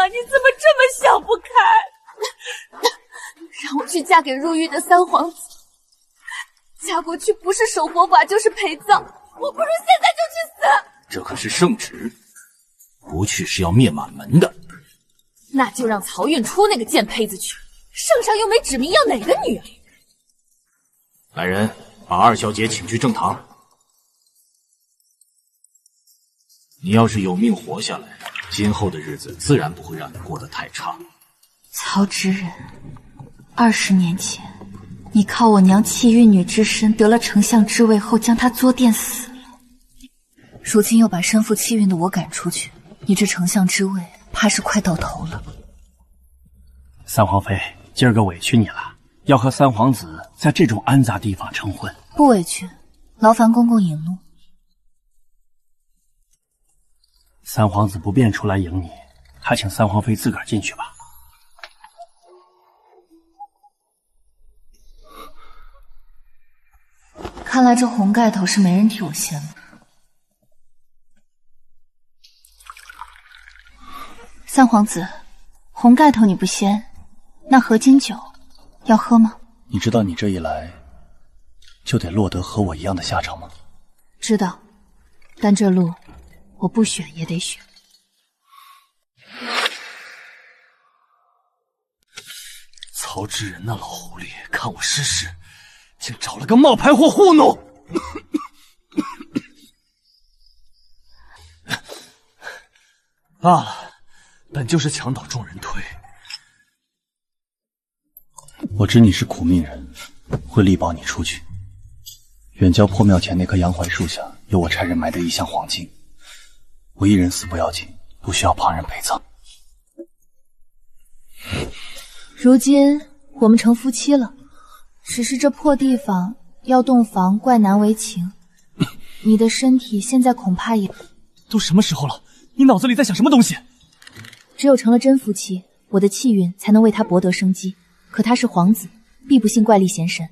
啊？你怎么这么想不开？让我去嫁给入狱的三皇子，嫁过去不是守活寡就是陪葬，我不如现在就去死。这可是圣旨，不去是要灭满门的。那就让曹运初那个贱胚子去，圣上又没指明要哪个女儿。来人，把二小姐请去正堂。你要是有命活下来，今后的日子自然不会让你过得太差。曹知人，20年前，你靠我娘弃玉女之身得了丞相之位后，将她作电死了。如今又把身负气运的我赶出去，你这丞相之位怕是快到头了。三皇妃，今儿个委屈你了，要和三皇子在这种安杂地方成婚。不委屈，劳烦公公引路。三皇子不便出来迎你，还请三皇妃自个儿进去吧。看来这红盖头是没人替我掀了。三皇子，红盖头你不掀，那合金酒要喝吗？你知道你这一来，就得落得和我一样的下场吗？知道，但这路我不选也得选。曹知人那老狐狸看我失势，竟找了个冒牌货糊弄。罢了，本就是墙倒众人推。我知你是苦命人，会力保你出去。远郊破庙前那棵杨槐树下有我差人埋的一箱黄金，我一人死不要紧，不需要旁人陪葬。如今我们成夫妻了，只是这破地方要洞房怪难为情。你的身体现在恐怕也……都什么时候了，你脑子里在想什么东西？只有成了真夫妻，我的气运才能为他博得生机。可他是皇子，必不信怪力邪神，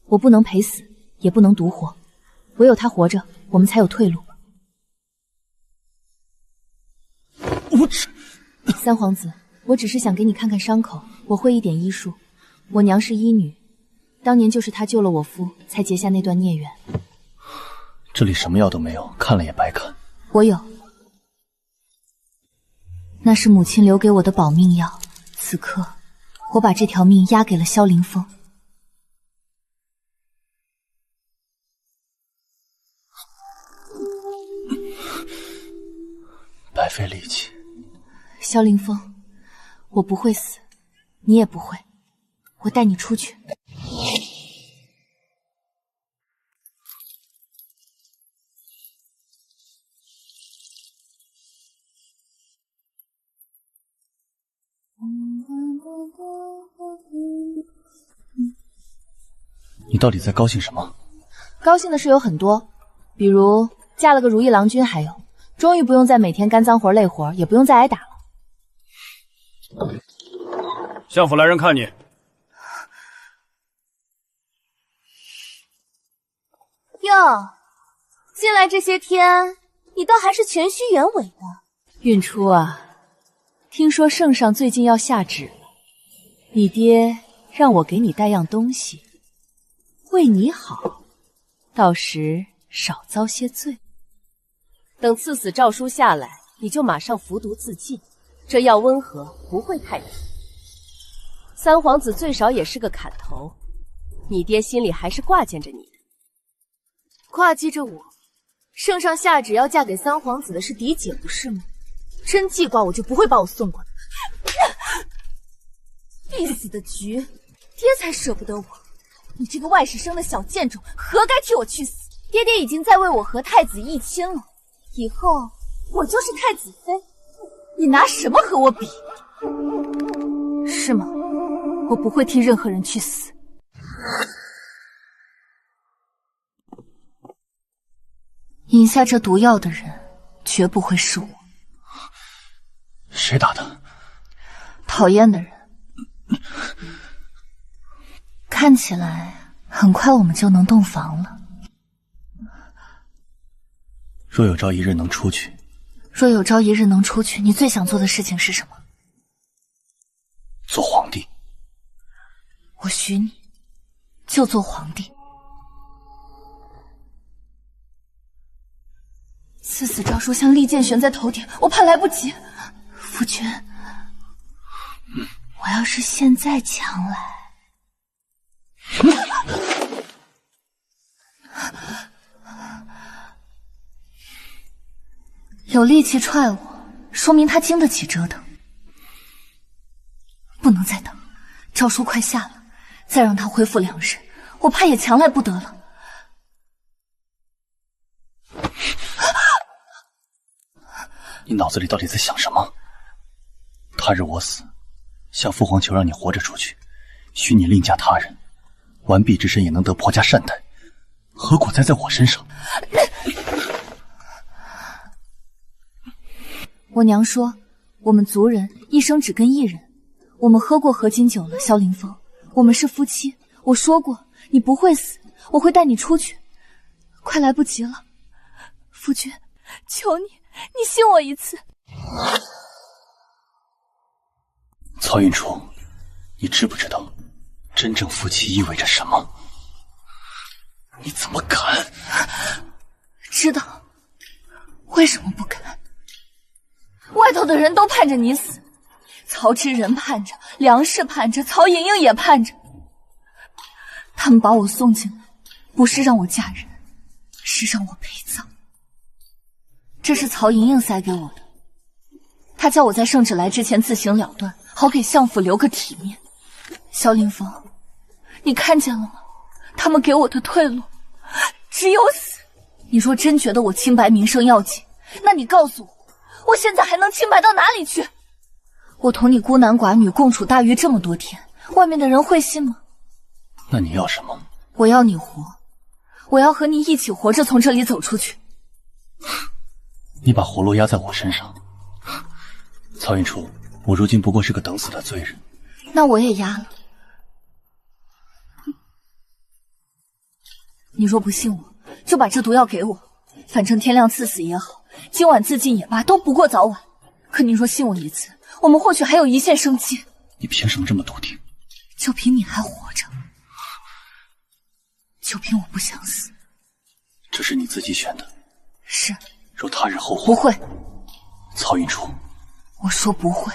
我不能陪死，也不能独活，唯有他活着，我们才有退路。三皇子，我只是想给你看看伤口，我会一点医术。我娘是医女，当年就是她救了我夫，才结下那段孽缘。这里什么药都没有，看了也白看。我有，那是母亲留给我的保命药，此刻我把这条命押给了萧凌风。白费力气。萧凌风，我不会死，你也不会，我带你出去。你到底在高兴什么？高兴的事有很多，比如嫁了个如意郎君，还有终于不用再每天干脏活累活，也不用再挨打了。相府来人看你。哟，进来这些天，你倒还是全虚原委的。运初啊，听说圣上最近要下旨了，你爹让我给你带样东西，为你好，到时少遭些罪。等赐死诏书下来，你就马上服毒自尽，这药温和，不会太苦。三皇子最少也是个砍头，你爹心里还是挂念着你的。挂记着我，圣上下旨要嫁给三皇子的是嫡姐，不是吗？真记挂我就不会把我送过来。必死的局，爹才舍不得我。你这个外室生的小贱种，何该替我去死？爹爹已经在为我和太子议亲了，以后我就是太子妃，你拿什么和我比？是吗？我不会替任何人去死。饮下这毒药的人，绝不会是我。谁打的？讨厌的人。看起来很快我们就能洞房了。若有朝一日能出去，若有朝一日能出去，你最想做的事情是什么？做皇帝。我许你，就做皇帝。赐死诏书像利剑悬在头顶，我怕来不及。夫君，我要是现在抢来，有力气踹我，说明他经得起折腾。不能再等，诏书快下了，再让他恢复2日，我怕也强来不得了。你脑子里到底在想什么？他日我死，向父皇求让你活着出去，许你另嫁他人，完璧之身也能得婆家善待，何苦栽在我身上？我娘说，我们族人一生只跟一人。我们喝过合金酒了，萧凌风，我们是夫妻。我说过，你不会死，我会带你出去。快来不及了，夫君，求你，你信我一次。曹云初，你知不知道真正夫妻意味着什么？你怎么敢？知道。为什么不敢？外头的人都盼着你死，曹知人盼着，梁氏盼着，曹莹莹也盼着。他们把我送进来，不是让我嫁人，是让我陪葬。这是曹莹莹塞给我的，她叫我在圣旨来之前自行了断，好给相府留个体面。萧凌风，你看见了吗？他们给我的退路只有死。你若真觉得我清白名声要紧，那你告诉我，我现在还能清白到哪里去？我同你孤男寡女共处大狱这么多天，外面的人会信吗？那你要什么？我要你活，我要和你一起活着从这里走出去。你把活路压在我身上。曹云初，我如今不过是个等死的罪人。那我也压了。你若不信我，就把这毒药给我，反正天亮赐死也好，今晚自尽也罢，都不过早晚。可你若信我一次，我们或许还有一线生机。你凭什么这么笃定？就凭你还活着，就凭我不想死。这是你自己选的。是。若他日后悔，不会。曹云初，我说不会。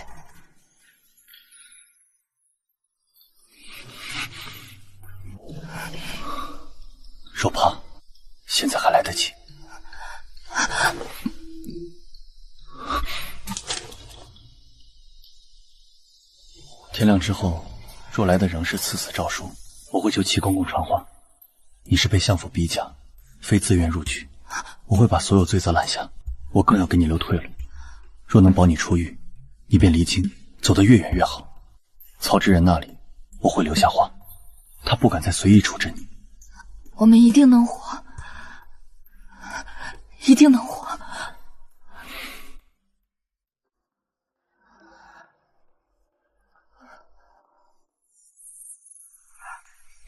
若怕，现在还来得及。天亮之后，若来的仍是赐死诏书，我会求齐公公传话。你是被相府逼嫁，非自愿入局，我会把所有罪责揽下。我更要给你留退路，若能保你出狱，你便离京，走得越远越好。曹知人那里，我会留下话，他不敢再随意处置你。我们一定能活，一定能活。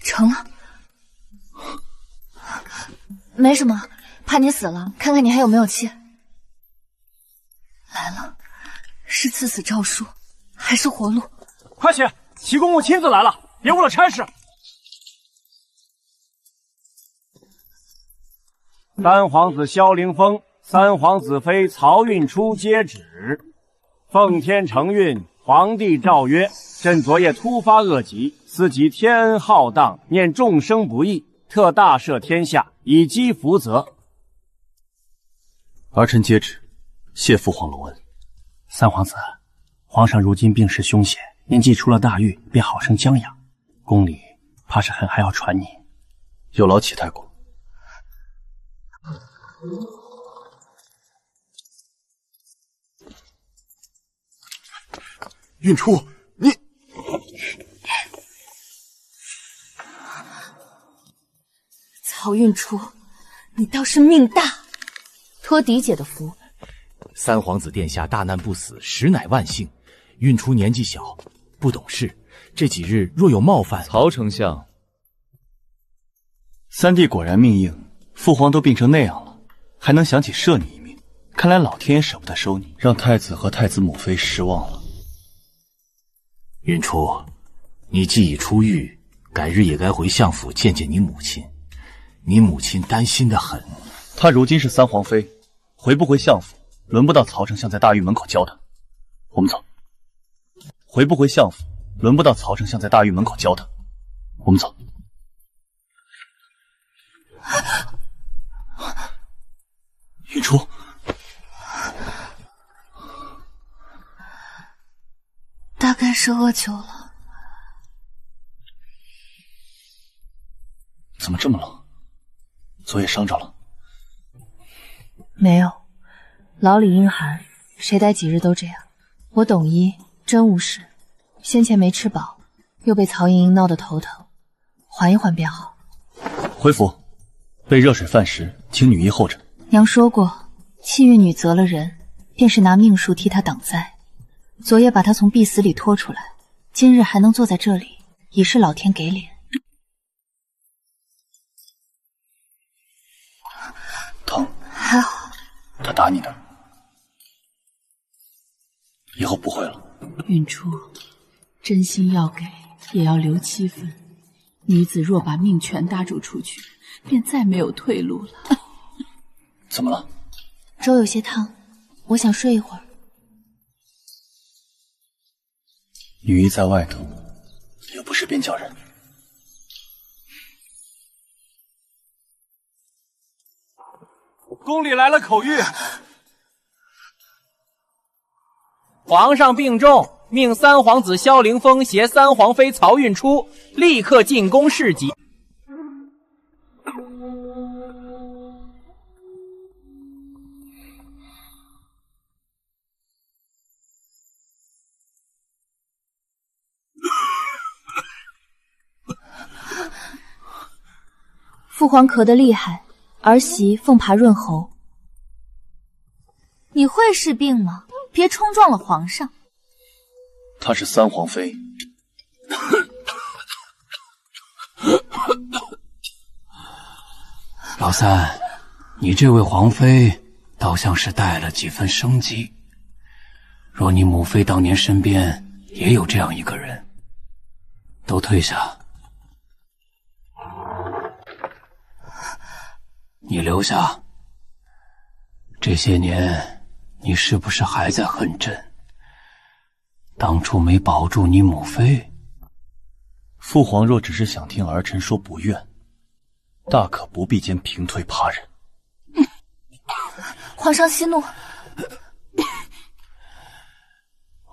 成了，没什么，怕你死了，看看你还有没有气。来了，是赐死诏书，还是活路？快起，齐公公亲自来了，别误了差事。三皇子萧凌风、三皇子妃曹运初接旨。奉天承运，皇帝诏曰：朕昨夜突发恶疾，思及天恩浩荡，念众生不易，特大赦天下，以积福泽。儿臣接旨，谢父皇隆恩。三皇子，皇上如今病势凶险，年纪出了大狱，便好生将养，宫里怕是很还要传你。有劳启太公。运初，你曹运初，你倒是命大，托嫡姐的福。三皇子殿下大难不死，实乃万幸。运初年纪小，不懂事，这几日若有冒犯，曹丞相，三弟果然命硬，父皇都病成那样了，还能想起赦你一命，看来老天也舍不得收你，让太子和太子母妃失望了。允初，你既已出狱，改日也该回相府见见你母亲。你母亲担心得很。她如今是三皇妃，回不回相府，轮不到曹丞相在大狱门口教她。我们走。回不回相府，轮不到曹丞相在大狱门口教她。我们走。允初，大概是饿久了。怎么这么冷？昨夜伤着了？没有，牢里阴寒，谁待几日都这样。我懂医，真无事。先前没吃饱，又被曹莹莹闹得头疼，缓一缓便好。回府，备热水饭食，请女医候诊。娘说过，气运女择了人，便是拿命数替她挡灾。昨夜把她从必死里拖出来，今日还能坐在这里，已是老天给脸。疼？还好。他打你的，以后不会了。允初，真心要给，也要留7分。女子若把命全搭住出去，便再没有退路了。怎么了？粥有些烫，我想睡一会儿。女医在外头，也不是边角人。宫里来了口谕，皇上病重，命三皇子萧凌风携三皇妃曹运初立刻进宫侍疾。父皇咳得厉害，儿媳凤爬润喉。你会是病吗？别冲撞了皇上。她是三皇妃。老三，你这位皇妃倒像是带了几分生机。若你母妃当年身边也有这样一个人，都退下。你留下。这些年，你是不是还在恨朕？当初没保住你母妃。父皇若只是想听儿臣说不愿，大可不必间平推他人。皇上息怒。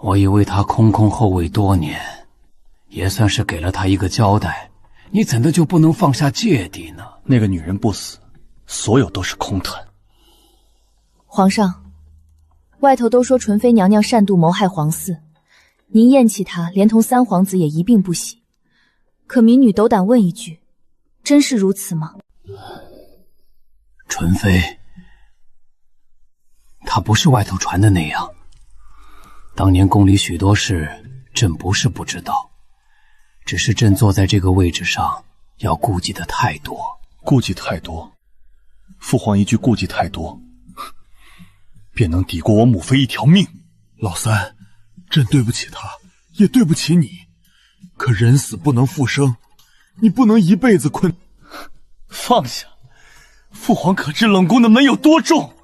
我以为他空空后位多年，也算是给了他一个交代，你怎的就不能放下芥蒂呢？那个女人不死，所有都是空谈。皇上，外头都说纯妃娘娘擅妒谋害皇嗣，您厌弃她，连同三皇子也一并不喜。可民女斗胆问一句，真是如此吗？纯妃，她不是外头传的那样。当年宫里许多事，朕不是不知道，只是朕坐在这个位置上，要顾忌的太多。顾忌太多？父皇一句顾忌太多，便能抵过我母妃一条命。老三，朕对不起他，也对不起你。可人死不能复生，你不能一辈子困。放下！父皇可知冷宫的门有多重？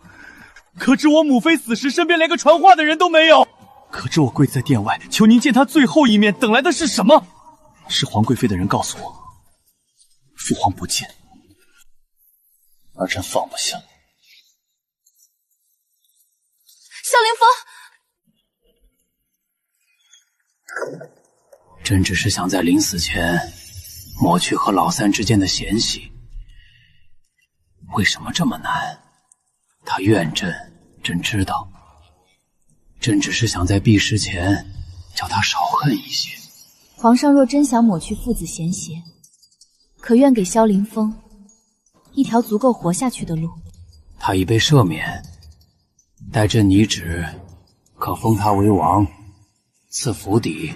可知我母妃死时身边连个传话的人都没有？可知我跪在殿外求您见她最后一面，等来的是什么？是皇贵妃的人告诉我，父皇不见，儿臣放不下。萧凌风，朕只是想在临死前抹去和老三之间的嫌隙。为什么这么难？他怨朕，朕知道。朕只是想在避世前叫他少恨一些。皇上若真想抹去父子嫌隙，可愿给萧凌风一条足够活下去的路。他已被赦免，待朕拟旨，可封他为王，赐府邸，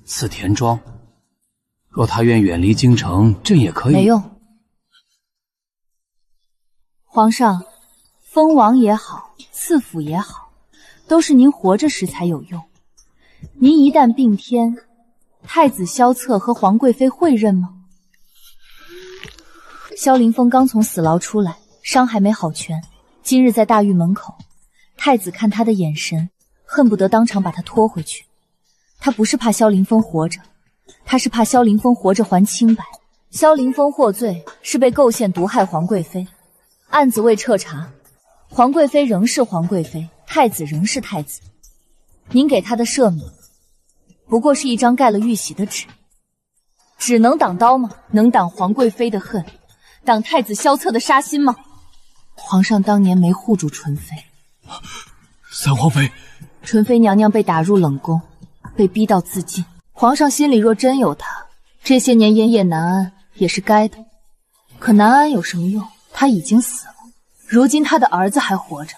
赐田庄。若他愿远离京城，朕也可以。没用。皇上，封王也好，赐府也好，都是您活着时才有用。您一旦病天，太子萧策和皇贵妃会认吗？萧凌风刚从死牢出来，伤还没好全，今日在大狱门口，太子看他的眼神，恨不得当场把他拖回去。他不是怕萧凌风活着，他是怕萧凌风活着还清白。萧凌风获罪是被构陷毒害皇贵妃，案子未彻查，皇贵妃仍是皇贵妃，太子仍是太子。您给他的赦免，不过是一张盖了玉玺的纸，只能挡刀吗？能挡皇贵妃的恨，挡太子萧策的杀心吗？皇上当年没护住纯妃，三皇妃，纯妃娘娘被打入冷宫，被逼到自尽。皇上心里若真有她，这些年夜夜难安也是该的。可难安有什么用？她已经死了，如今她的儿子还活着，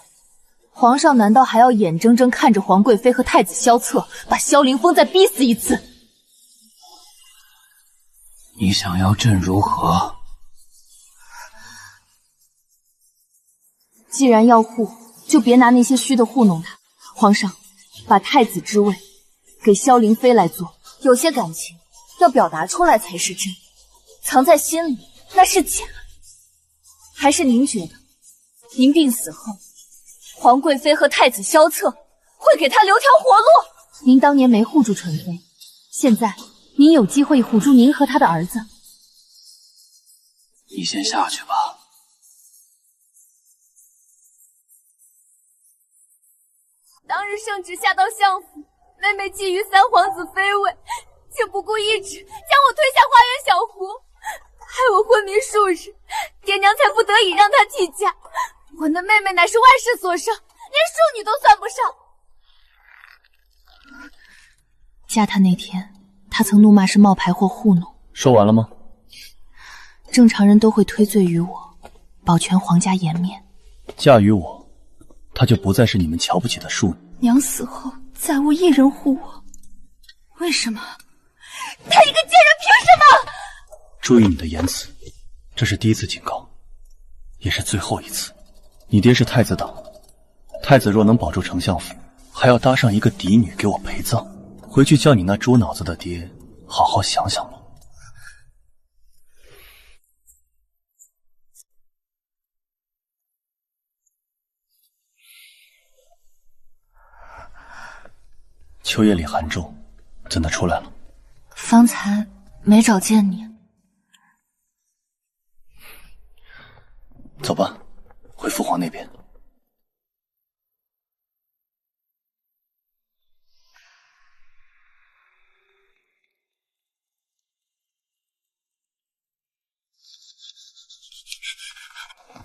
皇上难道还要眼睁睁看着皇贵妃和太子萧策把萧凌风再逼死一次？你想要朕如何？既然要护，就别拿那些虚的糊弄他。皇上，把太子之位给萧凌妃来做，有些感情要表达出来才是真，藏在心里那是假。还是您觉得，您病死后，皇贵妃和太子萧策会给他留条活路？您当年没护住纯妃，现在您有机会护住您和他的儿子。你先下去吧。当日圣旨下到相府，妹妹觊觎三皇子妃位，竟不顾一旨将我推下花园小湖，害我昏迷数日，爹娘才不得已让她替嫁。我那妹妹乃是万世所生，连庶女都算不上。嫁他那天，他曾怒骂是冒牌货糊弄。说完了吗？正常人都会推罪于我，保全皇家颜面。嫁于我，她就不再是你们瞧不起的庶女。娘死后，再无一人护我，为什么？他一个贱人凭什么？注意你的言辞，这是第一次警告，也是最后一次。你爹是太子党，太子若能保住丞相府，还要搭上一个嫡女给我陪葬，回去叫你那猪脑子的爹好好想想吧。秋夜里寒重，怎的出来了？方才没找见你。走吧，回父皇那边。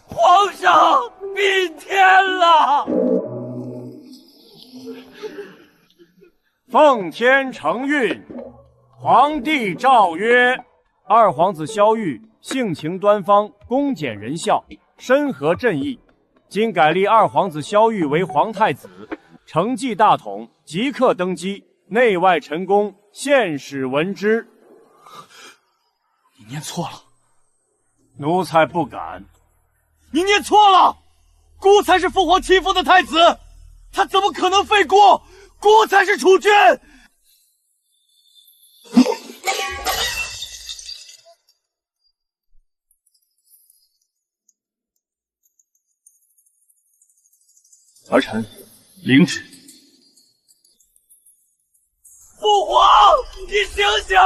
皇上宾天了！奉天承运，皇帝诏曰：二皇子萧玉性情端方，恭俭仁孝，身和正义，今改立二皇子萧玉为皇太子，承继大统，即刻登基，内外臣工献使闻之。你念错了，奴才不敢。你念错了，孤才是父皇亲封的太子，他怎么可能废孤？孤才是储君。儿臣领旨。父皇，你醒醒，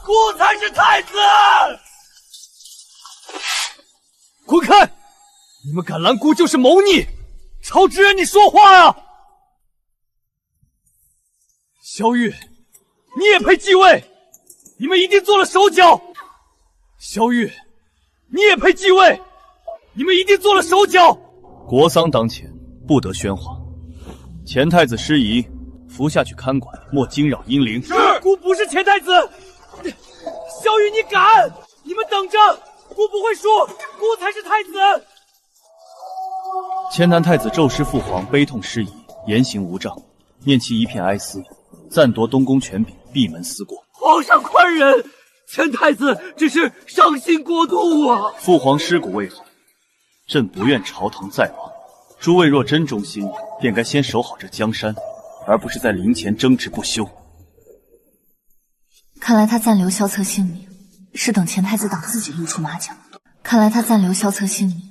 孤才是太子！滚开！你们敢拦孤就是谋逆！曹知人，你说话呀！萧玉，你也配继位？你们一定做了手脚！萧玉，你也配继位？你们一定做了手脚！国丧当前，不得喧哗。前太子失仪，扶下去看管，莫惊扰英灵。是，孤不是前太子。萧玉，你敢？你们等着，孤不会输，孤才是太子。前南太子骤失父皇，悲痛失仪，言行无仗，念其一片哀思，暂夺东宫权柄，闭门思过。皇上宽仁，前太子只是伤心过度啊。父皇尸骨未寒，朕不愿朝堂再亡。诸位若真忠心，便该先守好这江山，而不是在陵前争执不休。看来他暂留萧策性命，是等前太子党自己露出马脚。看来他暂留萧策性命，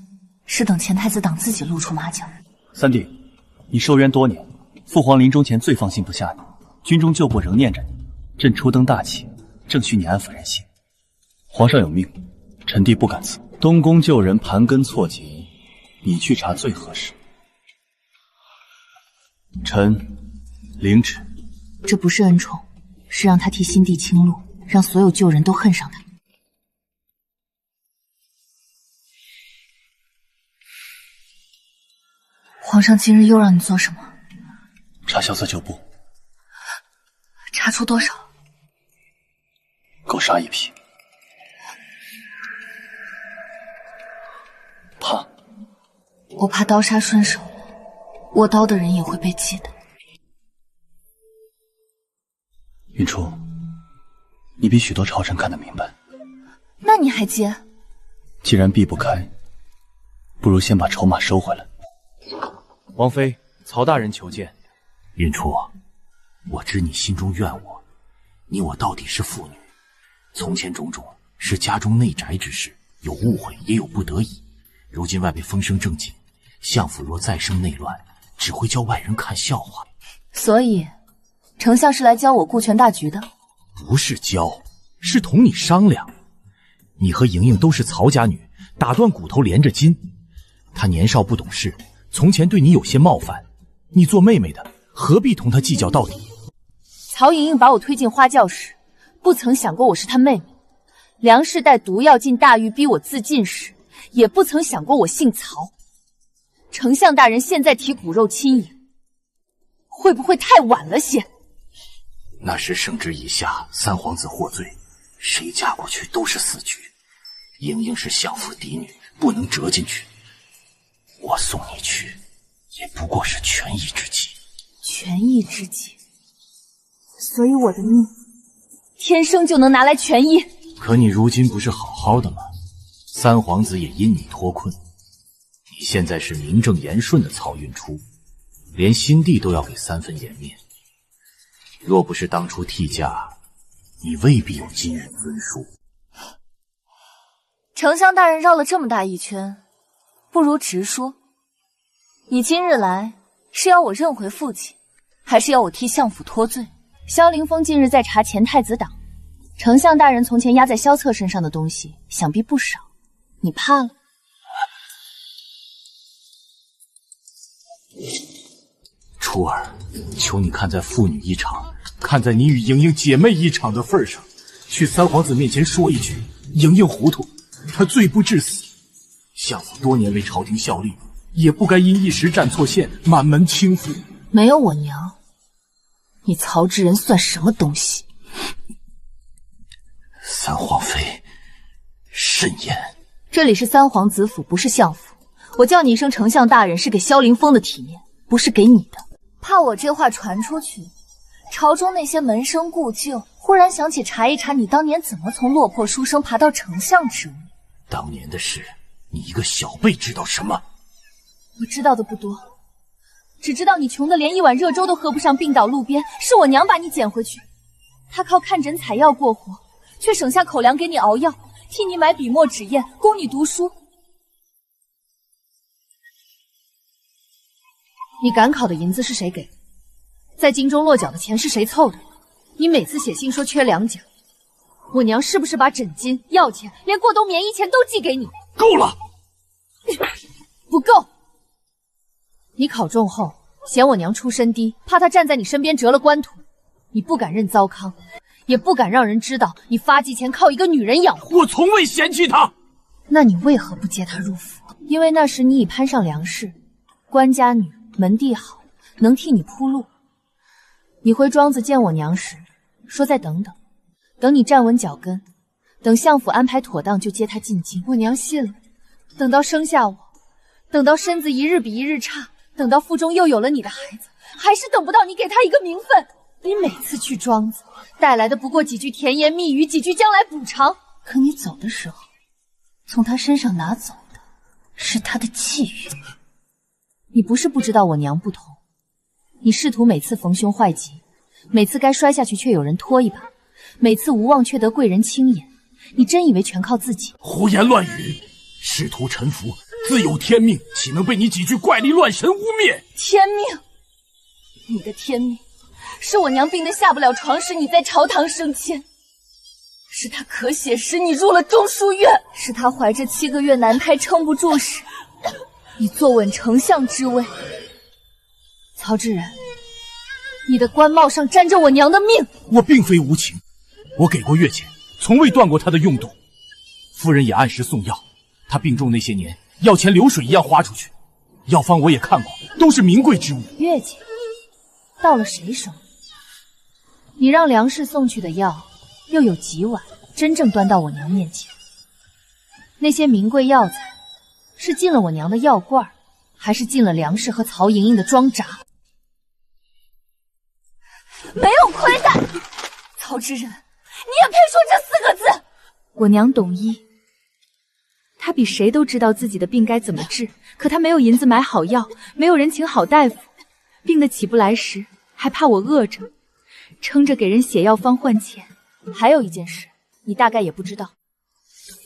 是等前太子党自己露出马脚。三弟，你受冤多年，父皇临终前最放心不下你，军中旧部仍念着你。朕初登大齐，正需你安抚人心。皇上有命，臣弟不敢辞。东宫旧人盘根错节，你去查最合适。臣领旨。这不是恩宠，是让他替新帝清路，让所有旧人都恨上他。皇上今日又让你做什么？查萧策旧部。查出多少？够杀一匹。怕？我怕刀杀顺手，握刀的人也会被记得。云初，你比许多朝臣看得明白。那你还接？既然避不开，不如先把筹码收回来。王妃，曹大人求见。云初，我知你心中怨我，你我到底是父女，从前种种是家中内宅之事，有误会也有不得已。如今外边风声正紧，相府若再生内乱，只会叫外人看笑话。所以，丞相是来教我顾全大局的？不是教，是同你商量。你和莹莹都是曹家女，打断骨头连着筋。她年少不懂事，从前对你有些冒犯，你做妹妹的，何必同她计较到底？曹莹莹把我推进花轿时，不曾想过我是她妹妹；梁氏带毒药进大狱逼我自尽时，也不曾想过我姓曹。丞相大人现在提骨肉亲迎，会不会太晚了些？那时圣旨已下，三皇子获罪，谁嫁过去都是死局。莹莹是相府嫡女，不能折进去。我送你去，也不过是权宜之计。权宜之计，所以我的命天生就能拿来权宜。可你如今不是好好的吗？三皇子也因你脱困，你现在是名正言顺的曹运初，连新帝都要给3分颜面。若不是当初替嫁，你未必有今日尊殊。丞相大人绕了这么大一圈，不如直说。你今日来是要我认回父亲，还是要我替相府脱罪？萧凌风近日在查前太子党，丞相大人从前压在萧策身上的东西，想必不少。你怕了？初儿，求你看在父女一场，看在你与莹莹姐妹一场的份上，去三皇子面前说一句：莹莹糊涂，她罪不至死。相府多年为朝廷效力，也不该因一时站错线，满门倾覆。没有我娘，你曹之人算什么东西？三皇妃，慎言。这里是三皇子府，不是相府。我叫你一声丞相大人，是给萧凌风的体面，不是给你的。怕我这话传出去，朝中那些门生故旧忽然想起查一查你当年怎么从落魄书生爬到丞相职位。当年的事，你一个小辈知道什么？我知道的不多，只知道你穷得连一碗热粥都喝不上，病倒路边，是我娘把你捡回去。她靠看诊采药过活，却省下口粮给你熬药，替你买笔墨纸砚，供你读书。你赶考的银子是谁给的？在京中落脚的钱是谁凑的？你每次写信说缺2甲，我娘是不是把诊金、药钱，连过冬棉衣钱都寄给你？够了！不够！你考中后嫌我娘出身低，怕她站在你身边折了官途，你不敢认糟糠，也不敢让人知道你发迹前靠一个女人养活。我从未嫌弃她。那你为何不接她入府？因为那时你已攀上梁氏，官家女，门第好，能替你铺路。你回庄子见我娘时，说再等等，等你站稳脚跟，等相府安排妥当就接她进京。我娘信了，等到生下我，等到身子一日比一日差，等到腹中又有了你的孩子，还是等不到你给她一个名分。你每次去庄子带来的不过几句甜言蜜语，几句将来补偿，可你走的时候，从她身上拿走的是她的气运。你不是不知道我娘不同，你试图每次逢凶坏吉，每次该摔下去却有人拖一把，每次无望却得贵人青眼，你真以为全靠自己？胡言乱语！仕途沉浮，自有天命，岂能被你几句怪力乱神污蔑？天命？你的天命，是我娘病得下不了床时，你在朝堂升迁；是她咳血时，你入了中书院；是她怀着7个月男胎撑不住时，你坐稳丞相之位。曹知人，你的官帽上沾着我娘的命。我并非无情，我给过月钱，从未断过她的用度。夫人也按时送药，她病重那些年，药钱流水一样花出去。药方我也看过，都是名贵之物。月钱到了谁手？你让梁氏送去的药，又有几碗真正端到我娘面前？那些名贵药材，是进了我娘的药罐，还是进了梁氏和曹莹莹的庄闸？没有亏待，曹知人，你也配说这4个字？我娘懂医，她比谁都知道自己的病该怎么治，可她没有银子买好药，没有人请好大夫，病得起不来时，还怕我饿着，撑着给人写药方换钱。还有一件事，你大概也不知道，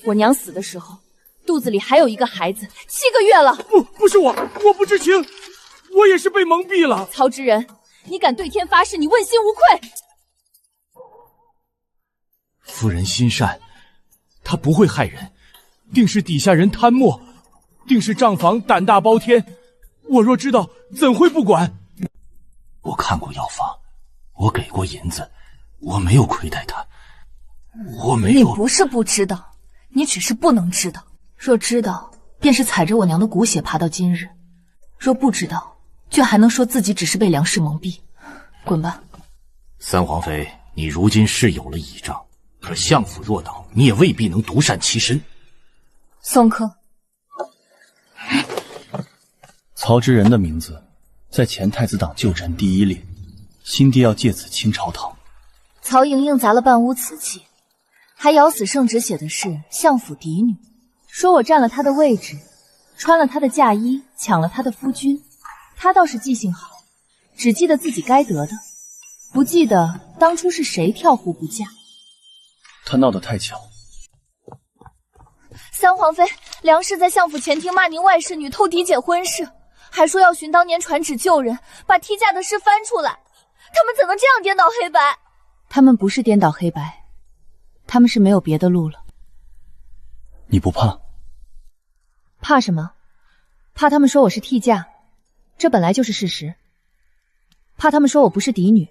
我娘死的时候，肚子里还有一个孩子，7个月了。不是我不知情，我也是被蒙蔽了。曹知人，你敢对天发誓，你问心无愧？夫人心善，她不会害人，定是底下人贪墨，定是账房胆大包天。我若知道，怎会不管？我看过药方，我给过银子，我没有亏待她，我没有。你不是不知道，你只是不能知道。若知道，便是踩着我娘的骨血爬到今日；若不知道，却还能说自己只是被梁氏蒙蔽。滚吧！三皇妃，你如今是有了倚仗，可相府若倒，你也未必能独善其身。送客。曹知人的名字在前太子党旧臣第1列，新帝要借此清朝堂。曹莹莹砸了半屋瓷器，还咬死圣旨写的是相府嫡女，说我占了她的位置，穿了她的嫁衣，抢了她的夫君。她倒是记性好，只记得自己该得的，不记得当初是谁跳湖不嫁。他闹得太巧。三皇妃，梁氏在相府前厅骂您外侍女偷嫡姐婚事，还说要寻当年传旨救人，把替嫁的事翻出来。他们怎能这样颠倒黑白？他们不是颠倒黑白，他们是没有别的路了。你不怕？怕什么？怕他们说我是替嫁，这本来就是事实。怕他们说我不是嫡女，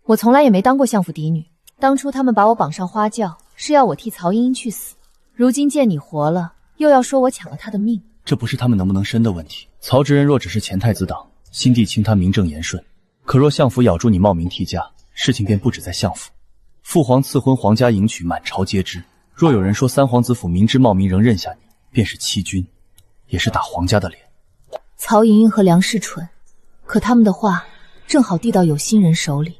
我从来也没当过相府嫡女。当初他们把我绑上花轿，是要我替曹茵茵去死。如今见你活了，又要说我抢了他的命。这不是他们能不能生的问题。曹知人若只是前太子党，新帝清他名正言顺；可若相府咬住你冒名替嫁，事情便不止在相府。父皇赐婚，皇家迎娶，满朝皆知。若有人说三皇子府明知冒名仍认下你，便是欺君，也是打皇家的脸。曹莹莹和梁氏蠢，可他们的话正好递到有心人手里。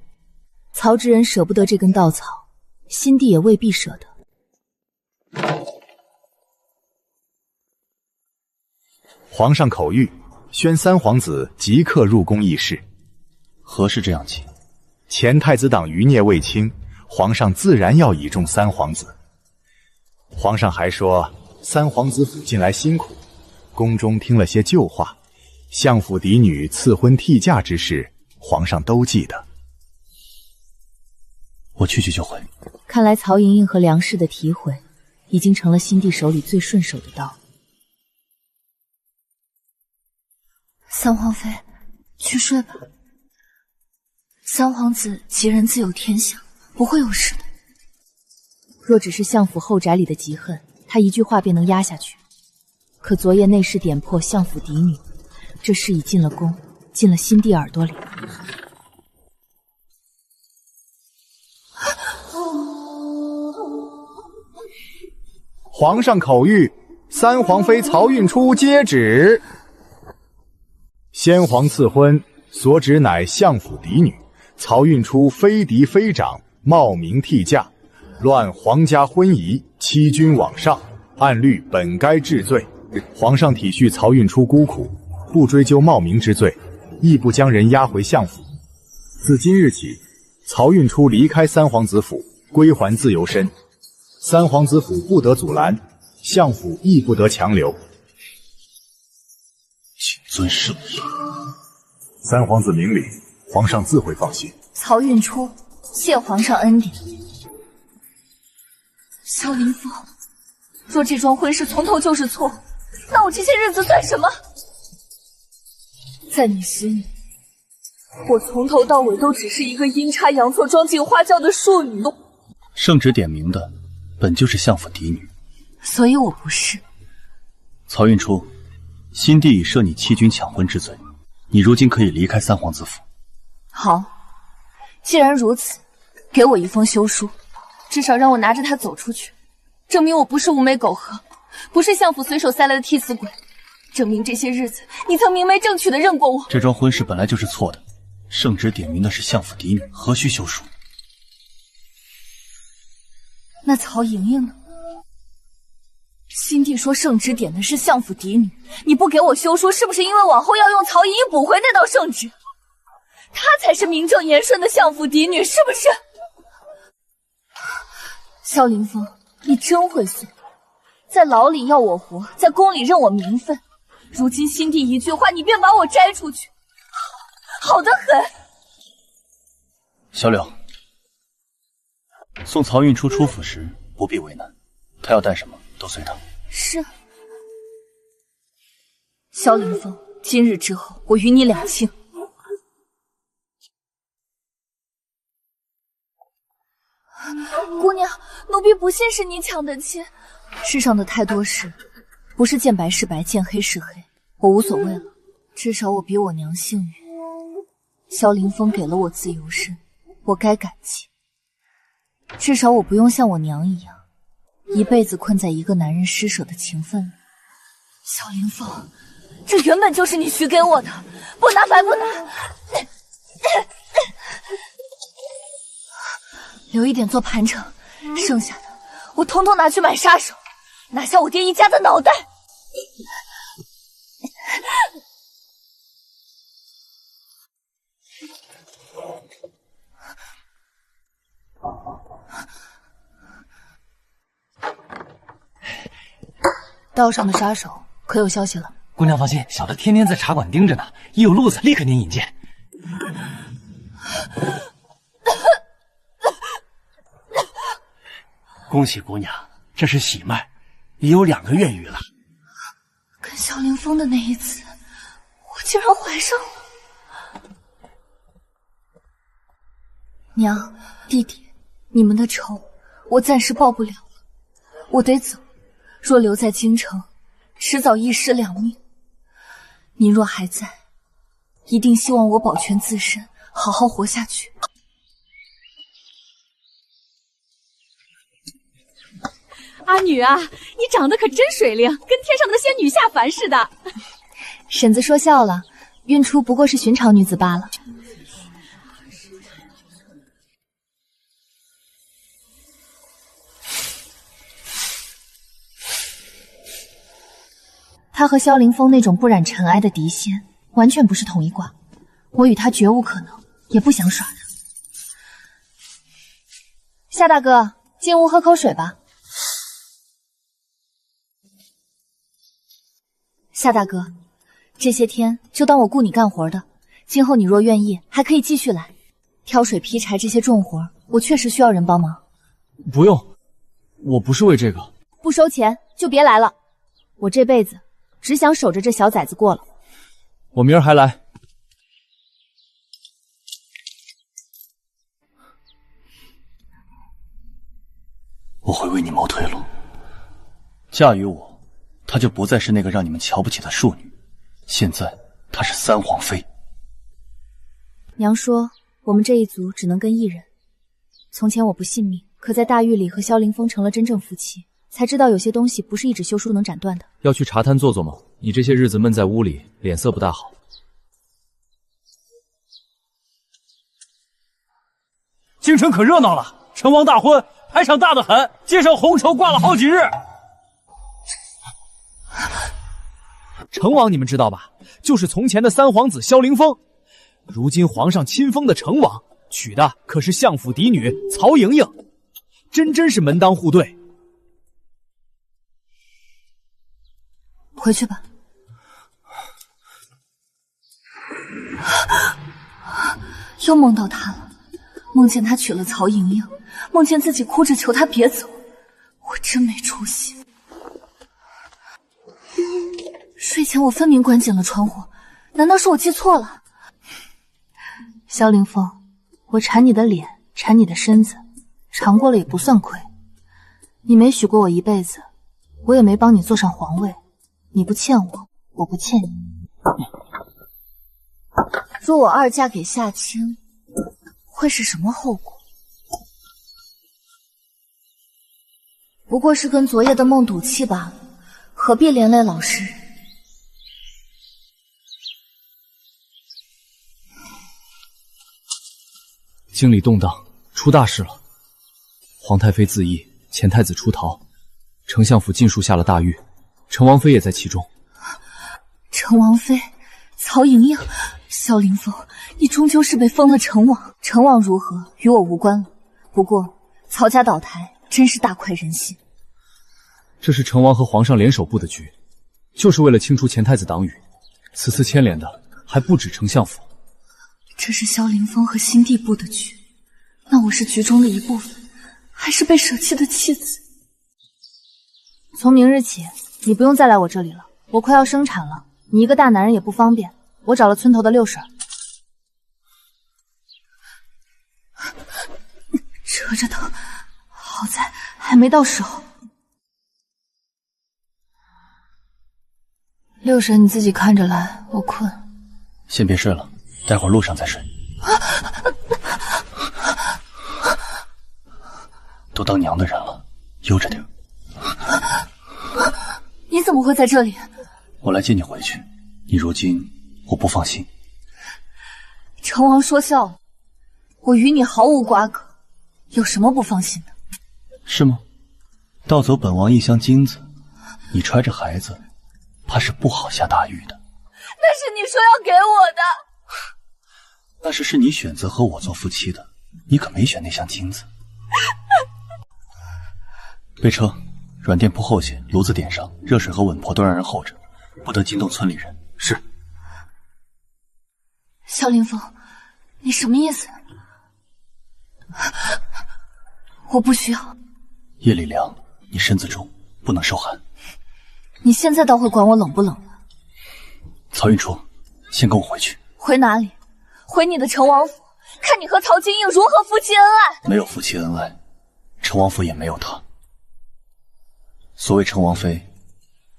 曹知人舍不得这根稻草，新帝也未必舍得。皇上口谕，宣三皇子即刻入宫议事。何事这样急？前太子党余孽未清，皇上自然要倚重三皇子。皇上还说，三皇子府近来辛苦，宫中听了些旧话，相府嫡女赐婚替嫁之事，皇上都记得。我去就回。看来曹莹莹和梁氏的提悔，已经成了新帝手里最顺手的刀。三皇妃，去睡吧。三皇子吉人自有天相，不会有事的。若只是相府后宅里的嫉恨，他一句话便能压下去。可昨夜内侍点破相府嫡女，这事已进了宫，进了新帝耳朵里。皇上口谕，三皇妃曹运初接旨。先皇赐婚，所指乃相府嫡女曹运初非嫡非长，冒名替嫁，乱皇家婚仪，欺君罔上，按律本该治罪。皇上体恤曹运初孤苦，不追究冒名之罪，亦不将人押回相府。自今日起，曹运初离开三皇子府，归还自由身。三皇子府不得阻拦，相府亦不得强留。谨遵圣命。三皇子明理，皇上自会放心。曹运初，谢皇上恩典。萧凌风，若这桩婚事从头就是错，那我这些日子算什么？在你心里，我从头到尾都只是一个阴差阳错装进花轿的庶女。圣旨点明的本就是相府嫡女，所以我不是。曹运初，新帝已赦你欺君抢婚之罪，你如今可以离开三皇子府。好，既然如此，给我一封休书，至少让我拿着它走出去，证明我不是无眉苟合，不是相府随手塞来的替死鬼，证明这些日子你曾明媒正娶的认过我。这桩婚事本来就是错的，圣旨点明的是相府嫡女，何须休书？那曹莹莹呢？新帝说圣旨点的是相府嫡女，你不给我休书，是不是因为往后要用曹莹莹补回那道圣旨？她才是名正言顺的相府嫡女，是不是？萧凌风，你真会算，在牢里要我活，在宫里认我名分，如今新帝一句话，你便把我摘出去，好得很。小柳，送曹运初出府时不必为难，他要带什么都随他。是。萧凌风，今日之后，我与你两清。姑娘，奴婢不信是你抢的亲。世上的太多事，不是见白是白，见黑是黑，我无所谓了。至少我比我娘幸运。萧凌风给了我自由身，我该感激。至少我不用像我娘一样，一辈子困在一个男人施舍的情分里。萧凌风，这原本就是你许给我的，不拿白不拿。留一点做盘缠，剩下的我统统拿去买杀手，拿下我爹一家的脑袋。道上的杀手可有消息了？姑娘放心，小的天天在茶馆盯着呢，一有路子立刻您引荐。恭喜姑娘，这是喜脉，已有2个月余了。跟萧凌风的那一次，我竟然怀上了。娘，弟弟，你们的仇我暂时报不了了，我得走。若留在京城，迟早一尸两命。您若还在，一定希望我保全自身，好好活下去。阿女啊，你长得可真水灵，跟天上的仙女下凡似的。婶子说笑了，运初不过是寻常女子罢了。他和萧凌风那种不染尘埃的嫡仙，完全不是同一挂。我与他绝无可能，也不想耍他。夏大哥，进屋喝口水吧。夏大哥，这些天就当我雇你干活的，今后你若愿意，还可以继续来。挑水劈柴这些重活，我确实需要人帮忙。不用，我不是为这个。不收钱就别来了，我这辈子只想守着这小崽子过了。我明儿还来。我会为你谋退路。嫁于我，她就不再是那个让你们瞧不起的庶女，现在她是三皇妃。娘说我们这一族只能跟一人。从前我不信命，可在大狱里和萧凌风成了真正夫妻，才知道有些东西不是一纸休书能斩断的。要去茶摊坐坐吗？你这些日子闷在屋里，脸色不大好。京城可热闹了，成王大婚，排场大得很，街上红绸挂了好几日。成王你们知道吧？就是从前的三皇子萧凌风，如今皇上亲封的成王，娶的可是相府嫡女曹莹莹。真是门当户对。回去吧。又梦到他了，梦见他娶了曹莹莹，梦见自己哭着求他别走，我真没出息。睡前我分明关紧了窗户，难道是我记错了？萧凌风，我馋你的脸，馋你的身子，尝过了也不算亏。你没许过我一辈子，我也没帮你坐上皇位，你不欠我，我不欠你。若我二嫁给夏青，会是什么后果？不过是跟昨夜的梦赌气罢了，何必连累老师？京里动荡，出大事了。皇太妃自缢，前太子出逃，丞相府尽数下了大狱，陈王妃也在其中。陈王妃，曹莹莹，萧凌风，你终究是被封了陈王。陈王如何，与我无关了。不过曹家倒台，真是大快人心。这是陈王和皇上联手布的局，就是为了清除前太子党羽。此次牵连的还不止丞相府。这是萧凌风和新帝布的局，那我是局中的一部分，还是被舍弃的弃子？从明日起，你不用再来我这里了，我快要生产了，你一个大男人也不方便。我找了村头的六婶，扯着疼，好在还没到时候。六婶，你自己看着来，我困。先别睡了，待会儿路上再睡。都当娘的人了，悠着点。你怎么会在这里？我来接你回去，你如今我不放心。陈王说笑了，我与你毫无瓜葛，有什么不放心的？是吗？盗走本王一箱金子，你揣着孩子，怕是不好下大狱的。那是你说要给我的。那是你选择和我做夫妻的，你可没选那箱金子。备车，软垫铺后些，炉子点上，热水和稳婆都让人候着，不得惊动村里人。是。萧凌风，你什么意思？我不需要。夜里凉，你身子重，不能受寒。你现在倒会管我冷不冷了。曹运初，先跟我回去。回哪里？回你的陈王府，看你和曹金英如何夫妻恩爱。没有夫妻恩爱，陈王府也没有他。所谓陈王妃，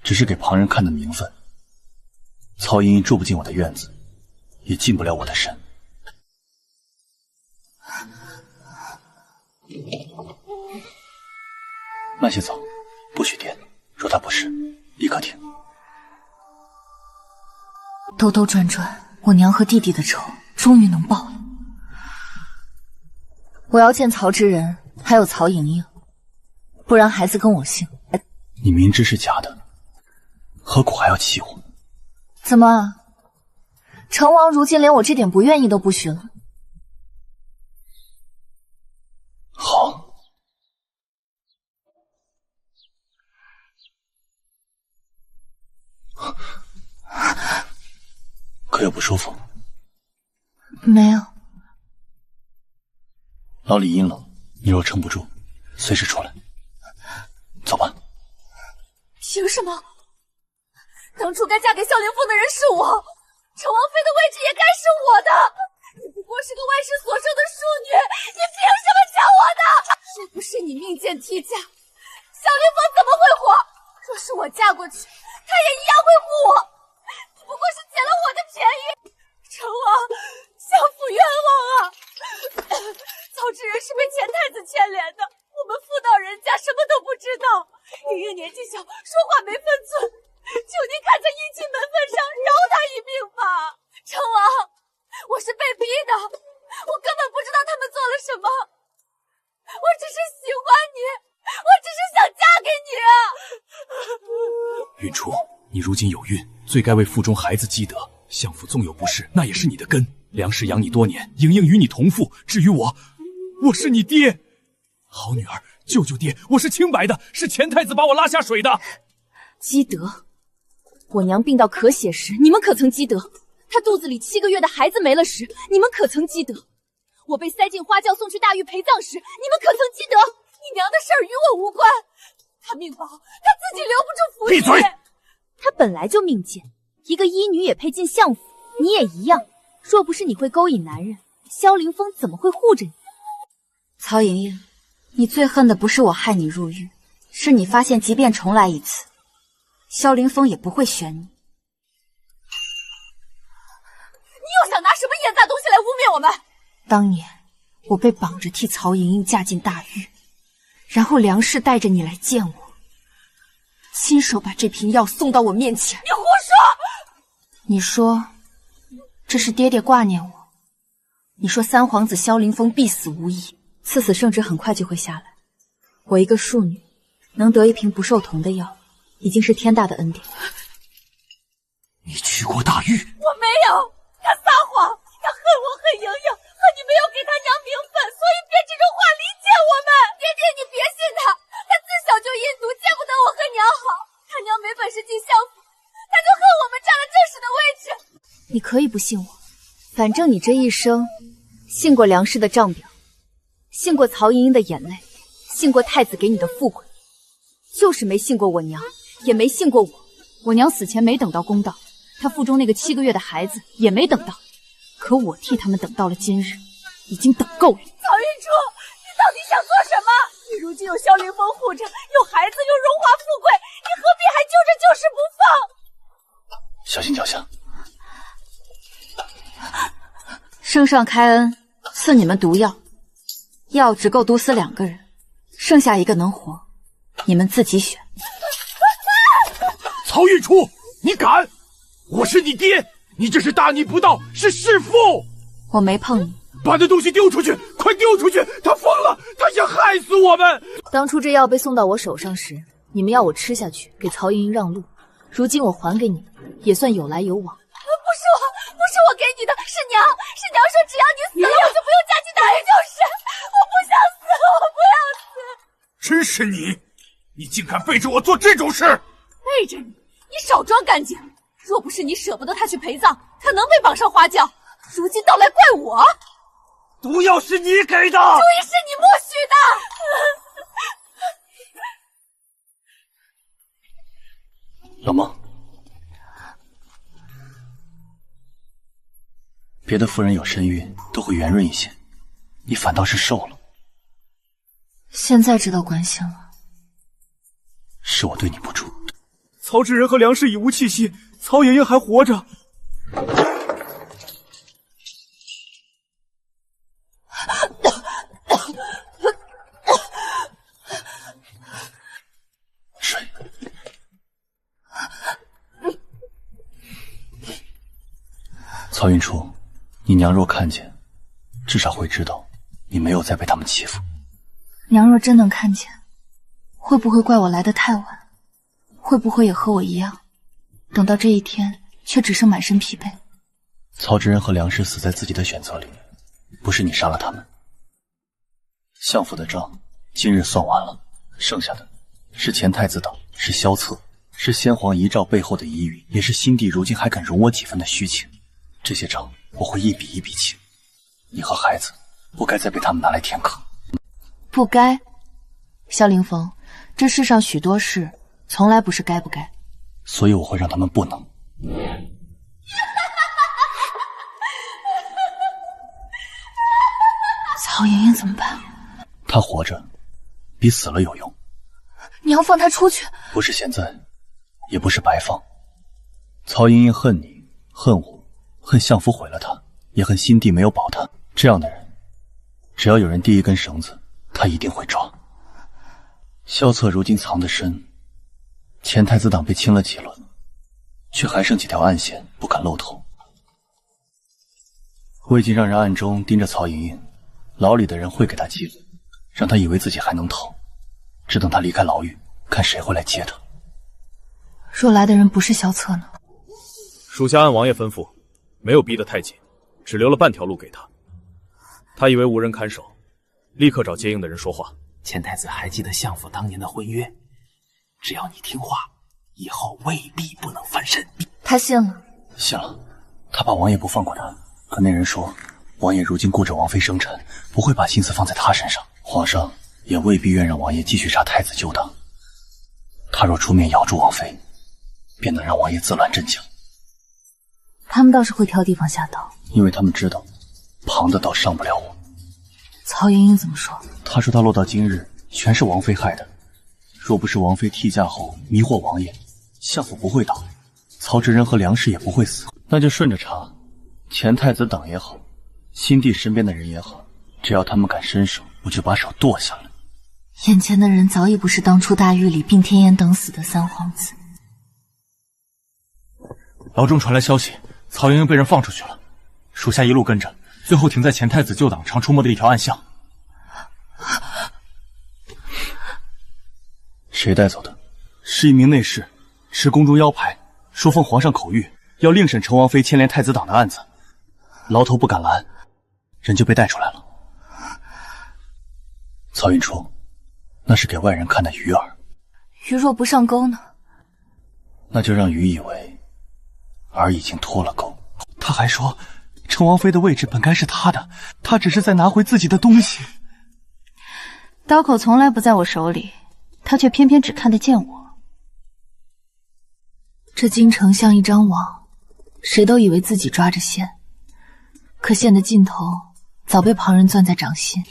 只是给旁人看的名分。曹莹莹住不进我的院子，也进不了我的身。慢些走，不许颠。若他不是，立刻停。兜兜转转，我娘和弟弟的仇终于能报了。我要见曹之仁，还有曹莹莹，不然孩子跟我姓。你明知是假的，何苦还要气我？怎么，成王如今连我这点不愿意都不许了？好。可有不舒服？没有。老李阴冷，你若撑不住，随时出来。走吧。凭什么？当初该嫁给萧凌风的人是我，成王妃的位置也该是我的。你不过是个外室所生的庶女，你凭什么抢我的？若不是你命贱提嫁，萧凌风怎么会活？若是我嫁过去，他也一样会护我。你不过是捡了我的便宜。成王，相府冤枉啊！曹之仁是被前太子牵连的，我们妇道人家什么都不知道。莹莹年纪小，说话没分寸，求您看在姻亲门分上饶他一命吧。成王，我是被逼的，我根本不知道他们做了什么，我只是喜欢你，我只是想嫁给你啊。允初，你如今有孕，最该为腹中孩子积德。相府纵有不是，那也是你的根。梁氏养你多年，莹莹与你同父。至于我，我是你爹。好女儿救救爹，我是清白的，是钱太子把我拉下水的。积德，我娘病到咳血时，你们可曾积德？她肚子里7个月的孩子没了时，你们可曾积德？我被塞进花轿送去大狱陪葬时，你们可曾积德？你娘的事儿与我无关，她命薄，她自己留不住福气。闭嘴！她本来就命贱，一个医女也配进相府，你也一样。若不是你会勾引男人，萧凌风怎么会护着你？曹莹莹，你最恨的不是我害你入狱，是你发现即便重来一次，萧凌风也不会选你。你又想拿什么腌杂东西来污蔑我们？当年我被绑着替曹莹莹嫁进大狱，然后梁氏带着你来见我，亲手把这瓶药送到我面前。你胡说！你说这是爹爹挂念我，你说三皇子萧凌风必死无疑，赐死圣旨很快就会下来。我一个庶女能得一瓶不受酮的药，已经是天大的恩典。你去过大狱？我没有，他撒谎，他恨我恨莹莹，恨你没有给他娘名分，所以编这种话离间我们。爹爹，你别信他，他自小就阴毒，见不得我和娘好。他娘没本事进相府，他就恨我们占了正室的位置。你可以不信我，反正你这一生信过梁氏的账表，信过曹莹莹的眼泪，信过太子给你的富贵，就是没信过我娘，也没信过我。我娘死前没等到公道，她腹中那个7个月的孩子也没等到，可我替他们等到了今日，已经等够了。曹玉珠，你到底想做什么？你如今有萧凌风护着，有孩子，有荣华富贵，你何必还揪着旧事不放？小心脚下。圣上开恩，赐你们毒药，药只够毒死2个人，剩下1个能活，你们自己选。曹玉初，你敢！我是你爹，你这是大逆不道，是弑父！我没碰你，把那东西丢出去，快丢出去！他疯了，他想害死我们！当初这药被送到我手上时，你们要我吃下去，给曹莹莹让路。如今我还给你们，也算有来有往。不是我给你的，是娘说只要你死了，我就不用嫁进大狱就是。我不想死，我不要死。真是你，你竟敢背着我做这种事！背着你，你少装干净！若不是你舍不得他去陪葬，他能被绑上花轿？如今倒来怪我？毒药是你给的，主意是你默许的。老孟，别的妇人有身孕都会圆润一些，你反倒是瘦了。现在知道关系了？是我对你不住。曹知人和梁氏已无气息，曹莹莹还活着。水。曹云初，你娘若看见，至少会知道你没有再被他们欺负。娘若真能看见，会不会怪我来得太晚？会不会也和我一样，等到这一天却只剩满身疲惫？曹知人和梁氏死在自己的选择里，不是你杀了他们。相府的账今日算完了，剩下的是钱太子党，是萧策，是先皇遗诏背后的疑云，也是新帝如今还敢容我几分的虚情。这些账我会一笔一笔清。你和孩子不该再被他们拿来填坑。不该？萧凌风，这世上许多事从来不是该不该，所以我会让他们不能。曹莹莹怎么办？她活着比死了有用。你要放她出去？不是现在，也不是白放。曹莹莹恨你，恨我，恨相府毁了她，也恨新帝没有保她。这样的人，只要有人递一根绳子，他一定会抓。萧策如今藏得深，前太子党被清了几轮，却还剩几条暗线不敢露头。我已经让人暗中盯着曹莹莹，牢里的人会给他机会，让他以为自己还能逃，只等他离开牢狱，看谁会来接他。若来的人不是萧策呢？属下按王爷吩咐，没有逼得太紧，只留了半条路给他。他以为无人看守，立刻找接应的人说话。钱太子还记得相府当年的婚约，只要你听话，以后未必不能翻身。他信了？信了。他怕王爷不放过他，可那人说，王爷如今顾着王妃生辰，不会把心思放在他身上。皇上也未必愿让王爷继续杀太子旧党。他若出面咬住王妃，便能让王爷自乱阵脚。他们倒是会挑地方下刀，因为他们知道，旁的刀伤不了我。曹莹莹怎么说？她说她落到今日，全是王妃害的。若不是王妃替嫁后迷惑王爷，相府不会倒，曹植人和梁氏也不会死。那就顺着查，前太子党也好，新帝身边的人也好，只要他们敢伸手，我就把手剁下来。眼前的人早已不是当初大狱里并天炎等死的三皇子。牢中传来消息，曹莹莹被人放出去了，属下一路跟着，最后停在前太子旧党常出没的一条暗巷。谁带走的？是一名内侍，持宫中腰牌，说奉皇上口谕，要另审陈王妃牵连太子党的案子。牢头不敢拦，人就被带出来了。曹云初，那是给外人看的鱼饵。鱼若不上钩呢？那就让鱼以为饵已经脱了钩。他还说，陈王妃的位置本该是他的，他只是在拿回自己的东西。刀口从来不在我手里，他却偏偏只看得见我。这京城像一张网，谁都以为自己抓着线，可线的尽头早被旁人攥在掌心。太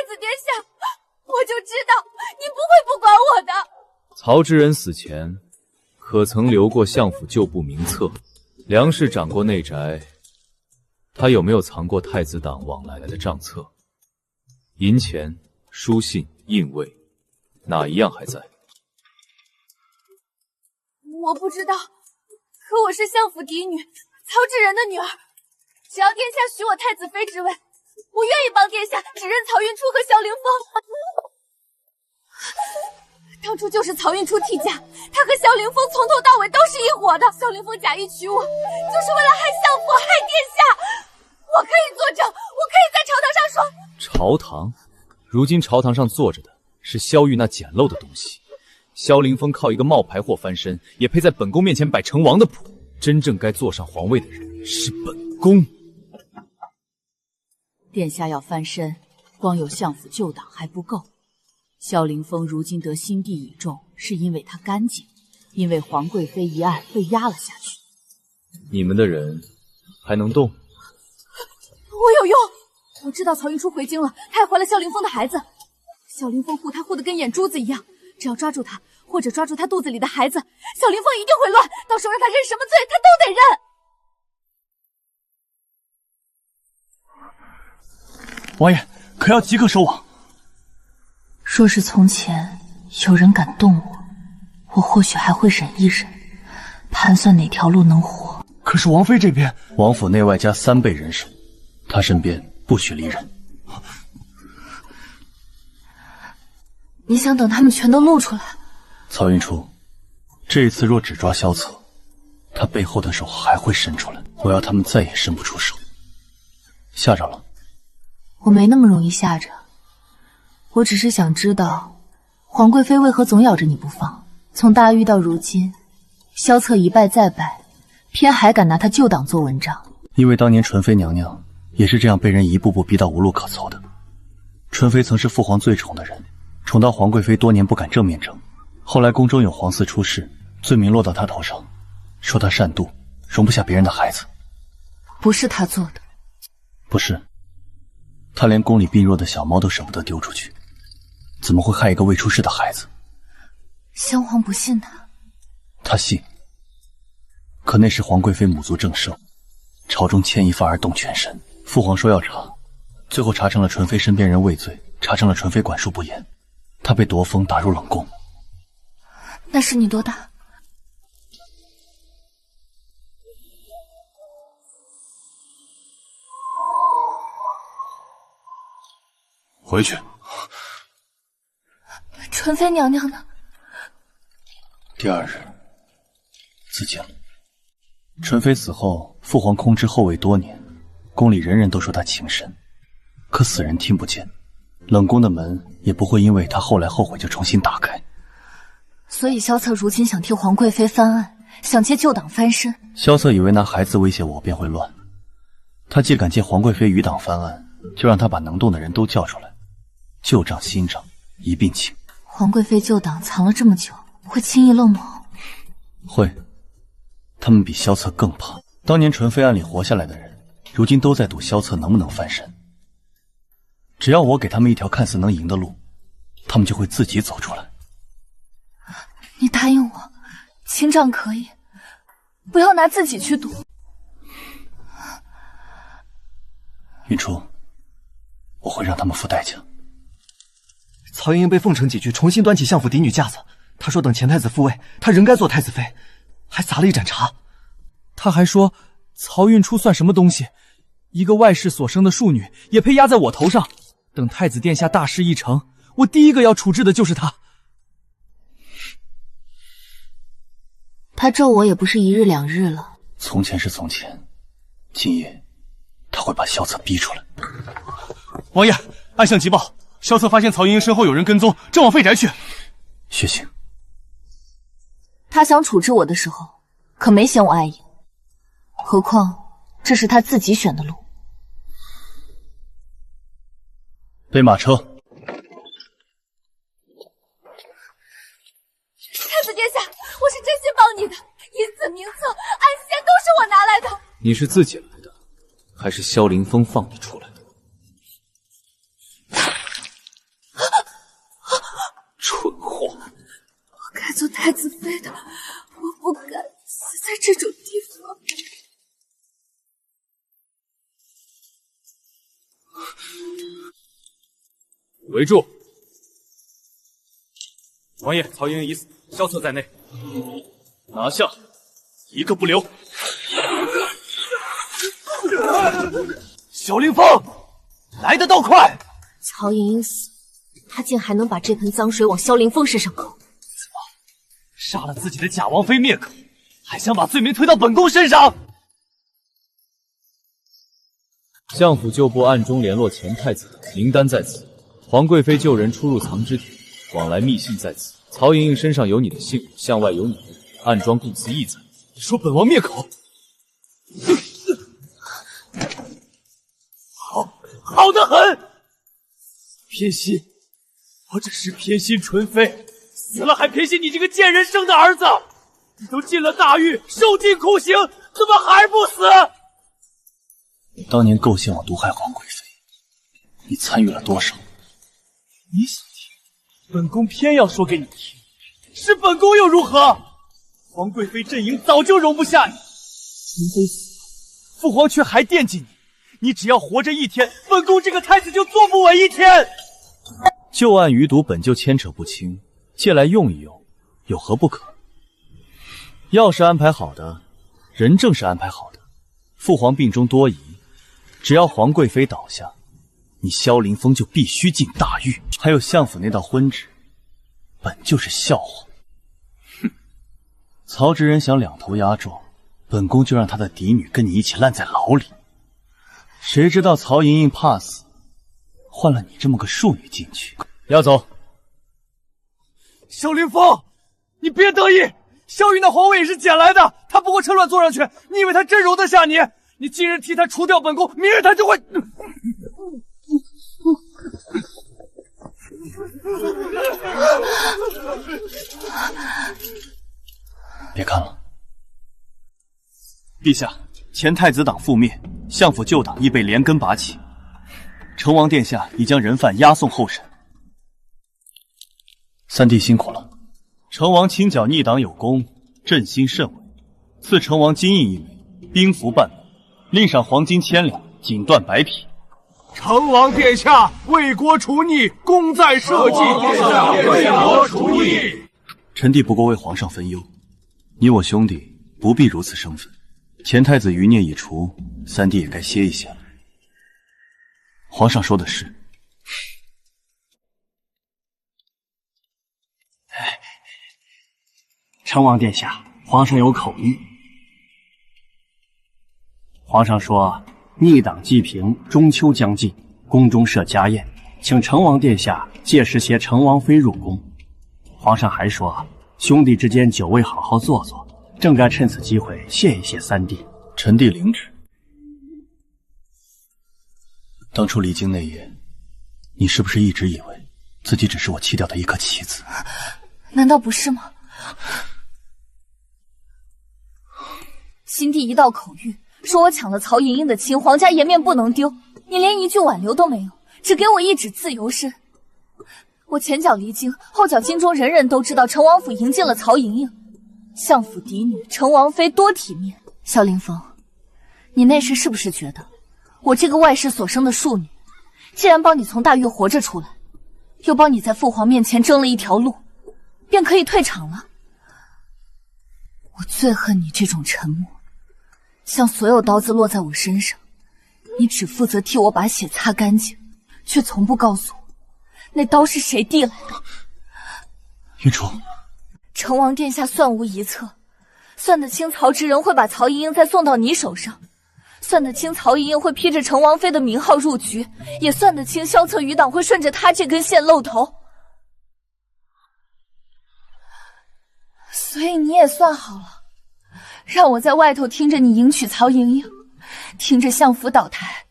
子殿下，我就知道你不会不管我的。曹植人死前，可曾留过相府旧部名册？梁氏掌过内宅，他有没有藏过太子党往来的账册？银钱、书信、印位，哪一样还在？我不知道，可我是相府嫡女，曹植人的女儿。只要殿下许我太子妃之位，我愿意帮殿下指认曹云初和萧凌风。当初就是曹云初替嫁，他和萧凌风从头到尾都是一伙的。萧凌风假意娶我，就是为了害相府，害殿下。我可以作证，我可以在朝堂上说。朝堂，如今朝堂上坐着的是萧玉那简陋的东西。萧凌风靠一个冒牌货翻身，也配在本宫面前摆成王的谱。真正该坐上皇位的人是本宫。殿下要翻身，光有相府旧党还不够。萧凌风如今得新帝倚重，是因为他干净，因为皇贵妃一案被压了下去。你们的人还能动？我有用，我知道曹云初回京了，他还怀了萧凌风的孩子。萧凌风护他护得跟眼珠子一样，只要抓住他，或者抓住他肚子里的孩子，萧凌风一定会乱，到时候让他认什么罪，他都得认。王爷，可要即刻收网。若是从前有人敢动我，我或许还会忍一忍，盘算哪条路能活。可是王妃这边，王府内外加3倍人手，他身边不许离人。你想等他们全都露出来？曹云初，这一次若只抓萧策，他背后的手还会伸出来，我要他们再也伸不出手。吓着了？我没那么容易吓着，我只是想知道，皇贵妃为何总咬着你不放？从大狱到如今，萧策一败再败，偏还敢拿他旧党做文章。因为当年纯妃娘娘也是这样被人一步步逼到无路可走的。纯妃曾是父皇最宠的人，宠到皇贵妃多年不敢正面争。后来宫中有皇嗣出事，罪名落到他头上，说他善妒，容不下别人的孩子。不是他做的。不是，他连宫里病弱的小猫都舍不得丢出去，怎么会害一个未出世的孩子？襄皇不信他。他信，可那时皇贵妃母族正盛，朝中牵一发而动全身。父皇说要查，最后查成了纯妃身边人畏罪，查成了纯妃管束不严，他被夺封打入冷宫。那时你多大？回去。纯妃娘娘呢？第2日自尽了。纯妃死后，父皇空知后位多年，宫里人人都说他情深，可死人听不见，冷宫的门也不会因为他后来后悔就重新打开。所以萧策如今想替皇贵妃翻案，想借旧党翻身。萧策以为拿孩子威胁我便会乱，他既敢借皇贵妃余党翻案，就让他把能动的人都叫出来，旧账新账一并清。皇贵妃旧党藏了这么久，会轻易露毛？会，他们比萧策更怕。当年纯妃案里活下来的人，如今都在赌萧策能不能翻身。只要我给他们一条看似能赢的路，他们就会自己走出来。你答应我，清账可以，不要拿自己去赌。云初，我会让他们付代价。曹莹莹被奉承几句，重新端起相府嫡女架子。她说等前太子复位，她仍该做太子妃，还洒了一盏茶。她还说曹运初算什么东西，一个外室所生的庶女也配压在我头上。等太子殿下大事一成，我第一个要处置的就是她。他咒我也不是一日两日了。从前是从前，今夜他会把萧策逼出来。王爷，暗巷急报，萧策发现曹莹莹身后有人跟踪，正往废宅去。血腥。他想处置我的时候，可没嫌我碍眼。何况这是他自己选的路。备马车。太子殿下，我是真心帮你的，银子名册、暗线都是我拿来的。你是自己来的，还是萧凌风放你出来的？蠢货！我该做太子妃的，我不该死在这种地方。围住！王爷，曹莹莹已死，萧策在内，拿下，一个不留。小凌风，来得倒快！曹莹莹死，他竟还能把这盆脏水往萧凌风身上扣。怎么，杀了自己的假王妃灭口，还想把罪名推到本宫身上？相府旧部暗中联络前太子，名单在此。皇贵妃旧人出入藏之帖，往来密信在此。曹莹莹身上有你的姓，向外有你的，暗桩供词亦在。你说本王灭口？好得很！偏心，我只是偏心纯妃，死了还偏心你这个贱人生的儿子。你都进了大狱，受尽苦刑，怎么还不死？当年构陷我毒害皇贵妃，你参与了多少？你想听，本宫偏要说给你听。是本宫又如何？皇贵妃阵营早就容不下你，纯妃死了，父皇却还惦记你。你只要活着一天，本宫这个太子就坐不稳一天。旧案余毒本就牵扯不清，借来用一用，有何不可？药是安排好的，人正是安排好的。父皇病中多疑，只要皇贵妃倒下，你萧凌风就必须进大狱。还有相府那道婚纸，本就是笑话。哼，曹植人想两头压住，本宫就让他的嫡女跟你一起烂在牢里。谁知道曹莹莹怕死，换了你这么个庶女进去。要走。萧凌风，你别得意，萧玉那皇位也是捡来的，他不过趁乱坐上去，你以为他真容得下你？你今日替他除掉本宫，明日他就会……别看了，陛下，前太子党覆灭，相府旧党亦被连根拔起。成王殿下已将人犯押送候审。三弟辛苦了，成王清剿逆党有功，朕心甚慰，赐成王金印1枚，兵符半枚，另赏黄金1000两，锦缎100匹。成王殿下为国除逆，功在社稷。为国除逆。臣弟不过为皇上分忧，你我兄弟不必如此生分。前太子余孽已除，三弟也该歇一歇了。皇上说的是。成王殿下，皇上有口谕。皇上说逆党既平，中秋将近，宫中设家宴，请成王殿下届时携成王妃入宫。皇上还说兄弟之间久未好好坐坐，正该趁此机会谢一谢三弟。臣弟领旨。当初离京那夜，你是不是一直以为自己只是我弃掉的一颗棋子？难道不是吗？新帝一道口谕，说我抢了曹莹莹的亲，皇家颜面不能丢。你连一句挽留都没有，只给我一纸自由身。我前脚离京，后脚京中人人都知道成王府迎进了曹莹莹，相府嫡女，成王妃多体面。萧凌风，你那时是不是觉得我这个外室所生的庶女，既然帮你从大狱活着出来，又帮你在父皇面前争了一条路，便可以退场了？我最恨你这种沉默，像所有刀子落在我身上，你只负责替我把血擦干净，却从不告诉我那刀是谁递来的。云初，成王殿下算无一策，算得清曹植人会把曹莹莹再送到你手上，算得清曹莹莹会披着成王妃的名号入局，也算得清萧策余党会顺着他这根线露头。所以你也算好了，让我在外头听着你迎娶曹莹莹，听着相府倒台，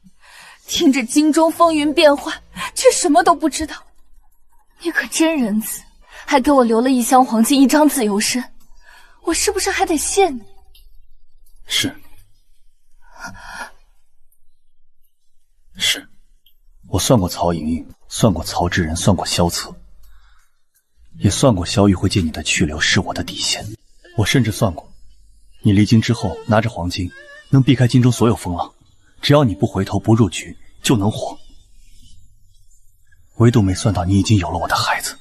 听着京中风云变幻，却什么都不知道。你可真仁慈，还给我留了一箱黄金，一张自由身，我是不是还得谢你？是，我算过曹莹莹，算过曹植人，算过萧策，也算过萧玉会借你的去留是我的底线。我甚至算过，你离京之后拿着黄金，能避开京中所有风浪，只要你不回头不入局，就能活。唯独没算到你已经有了我的孩子。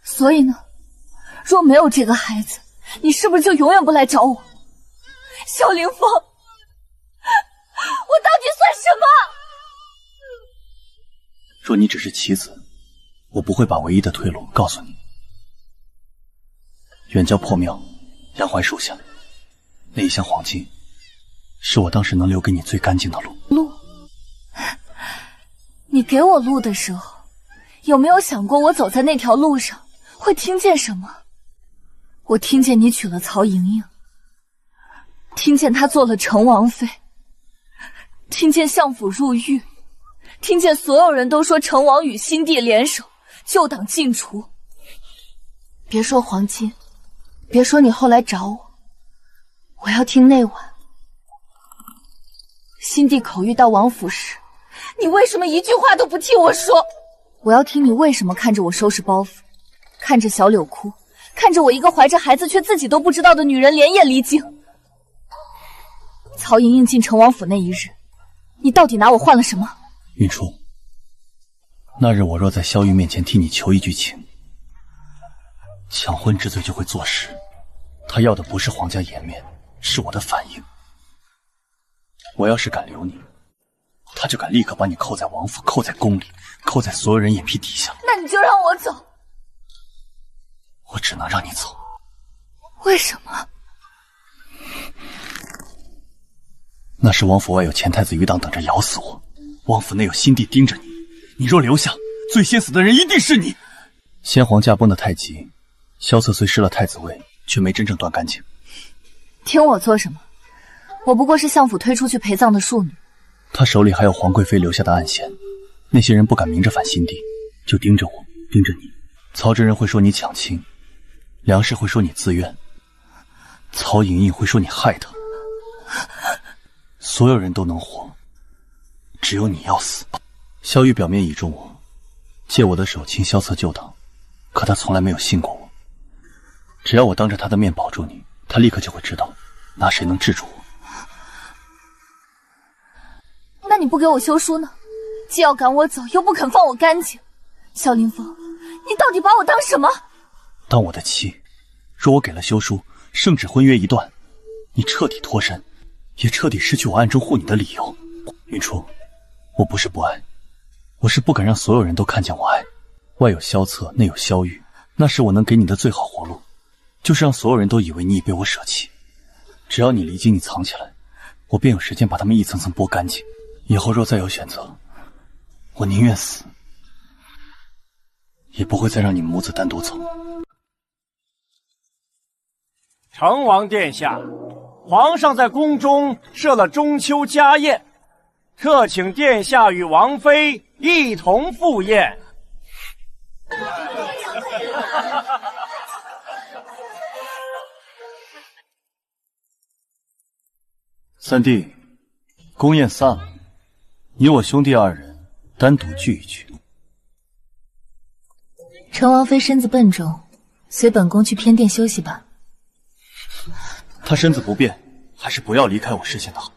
所以呢，若没有这个孩子，你是不是就永远不来找我？萧凌风，我到底算什么？若你只是棋子，我不会把唯一的退路告诉你。远郊破庙，杨槐树下，那一箱黄金，是我当时能留给你最干净的路。路？你给我路的时候，有没有想过我走在那条路上会听见什么？我听见你娶了曹莹莹，听见她做了成王妃，听见相府入狱，听见所有人都说成王与新帝联手，旧党尽除。别说黄金，别说你后来找我，我要听那晚新帝口谕到王府时，你为什么一句话都不替我说？我要听你为什么看着我收拾包袱，看着小柳哭，看着我一个怀着孩子却自己都不知道的女人连夜离京。曹莹莹进成王府那一日，你到底拿我换了什么？云初，那日我若在萧玉面前替你求一句情，抢婚之罪就会坐实。他要的不是皇家颜面，是我的反应。我要是敢留你，他就敢立刻把你扣在王府，扣在宫里，扣在所有人眼皮底下。那你就让我走。我只能让你走。为什么？那时王府外有前太子余党等着咬死我，王府内有新帝盯着你，你若留下，最先死的人一定是你。先皇驾崩的太急，萧策虽失了太子位，却没真正断干净。听我做什么？我不过是相府推出去陪葬的庶女。他手里还有皇贵妃留下的暗线，那些人不敢明着反新帝，就盯着我，盯着你。曹植人会说你抢亲，梁氏会说你自愿，曹莹莹会说你害他。所有人都能活，只有你要死。萧玉表面倚重我，借我的手亲萧策旧党，可他从来没有信过我。只要我当着他的面保住你，他立刻就会知道拿谁能制住我。那你不给我休书呢？既要赶我走，又不肯放我干净。萧凌风，你到底把我当什么？当我的妻。若我给了休书，圣旨婚约一断，你彻底脱身，也彻底失去我暗中护你的理由。云初，我不是不爱，我是不敢让所有人都看见我爱。外有萧策，内有萧玉，那是我能给你的最好活路。就是让所有人都以为你已被我舍弃。只要你离经，你藏起来，我便有时间把他们一层层剥干净。以后若再有选择，我宁愿死，也不会再让你们母子单独走。成王殿下，皇上在宫中设了中秋家宴，特请殿下与王妃一同赴宴。三弟，宫宴散了，你我兄弟二人单独聚一聚。陈王妃身子笨重，随本宫去偏殿休息吧。他身子不便，还是不要离开我视线的好。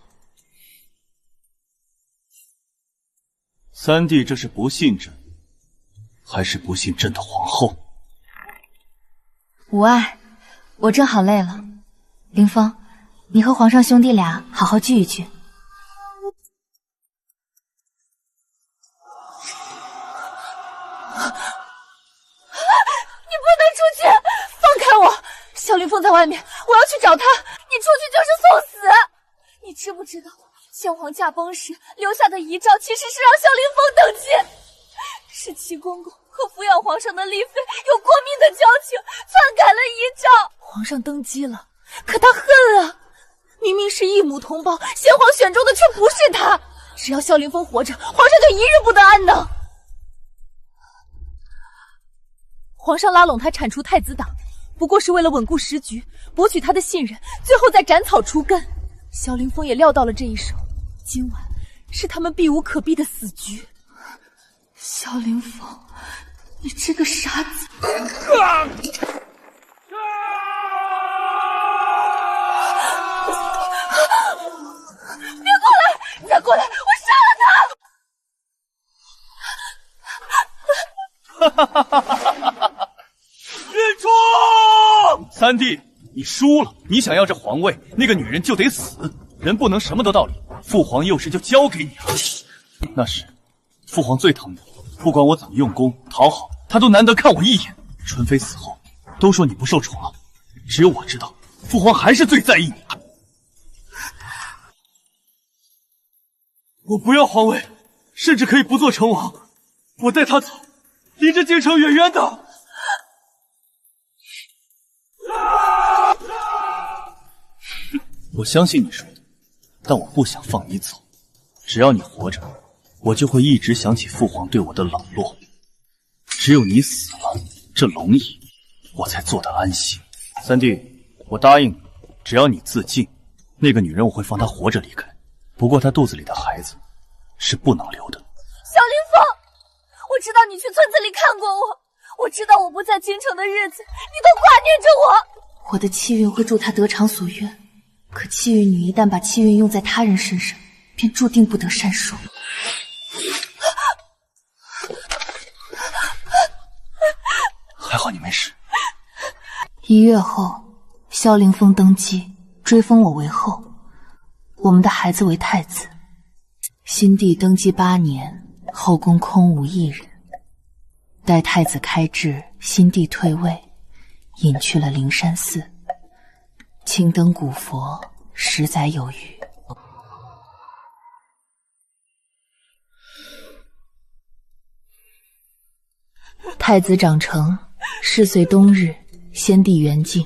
三弟，这是不信朕，还是不信朕的皇后？无碍，我正好累了。凌风，你和皇上兄弟俩好好聚一聚。你不能出去！放开我！萧凌风在外面，我要去找他。你出去就是送死！你知不知道，先皇驾崩时留下的遗诏，其实是让萧凌风登基，是齐公公和抚养皇上的丽妃有过命的交情，篡改了遗诏。皇上登基了，可他恨啊！明明是异母同胞，先皇选中的却不是他。只要萧凌风活着，皇上就一日不得安宁。皇上拉拢他铲除太子党，不过是为了稳固时局，博取他的信任，最后再斩草除根。萧凌风也料到了这一手，今晚是他们避无可避的死局。萧凌风，你这个傻子！别过来！再过来，我杀了他！运出！三弟，你输了。你想要这皇位，那个女人就得死。人不能什么都道理。父皇幼时就教给你了。那时，父皇最疼你，不管我怎么用功讨好，他都难得看我一眼。纯妃死后，都说你不受宠了，只有我知道，父皇还是最在意你。我不要皇位，甚至可以不做成王。我带他走，离这京城远远的。我相信你说的，但我不想放你走。只要你活着，我就会一直想起父皇对我的冷落。只有你死了，这龙椅我才坐得安心。三弟，我答应你，只要你自尽，那个女人我会放她活着离开。不过她肚子里的孩子是不能留的。萧凌风，我知道你去村子里看过我，我知道我不在京城的日子，你都挂念着我。我的气运会助他得偿所愿，可气运女一旦把气运用在他人身上，便注定不得善终。还好你没事。1月后，萧凌风登基，追封我为后，我们的孩子为太子。新帝登基8年，后宫空无一人。待太子开智，新帝退位，隐去了灵山寺。青灯古佛10载有余。太子长成，是岁冬日，先帝圆寂。